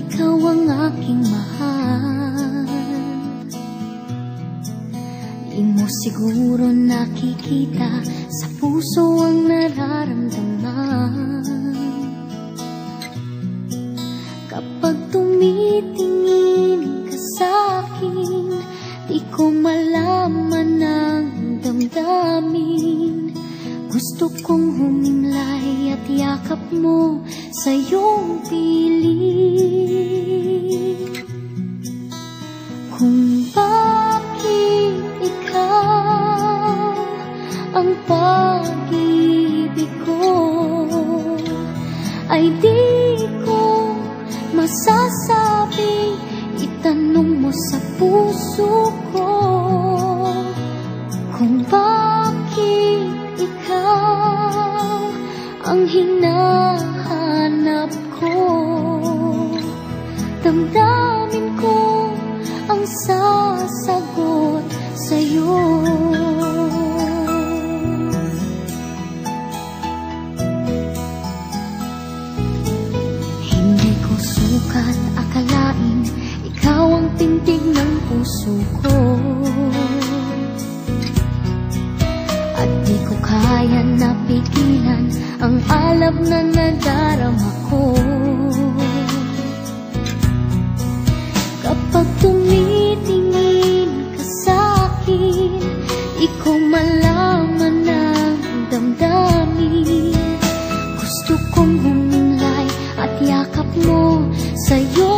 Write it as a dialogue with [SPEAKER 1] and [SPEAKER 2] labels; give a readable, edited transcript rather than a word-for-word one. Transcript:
[SPEAKER 1] ikaw ang aking mahal. Di mo siguro nakikita sa puso ang nararamdaman. Kapag tumitingin ka sa'kin, di ko malaman ang damdamin. Gusto kong humimlay at yakap mo sa iyong piling. Kung bakit ikaw ang pag-ibig ko, ay di ko masasabi. Itanong mo sa puso ko kung bakit ikaw ang hinahanap ko. Damdamin ko ang sasagot sa'yo. Hindi ko sukat akalain ikaw ang tindig ng puso ko, at di ko kaya napigilan ang alab na nadarama ko. Kapag tumitingin ka sa'kin, di ko malaman ang damdamin. Gusto kong humimlay at yakap mo sa'yo.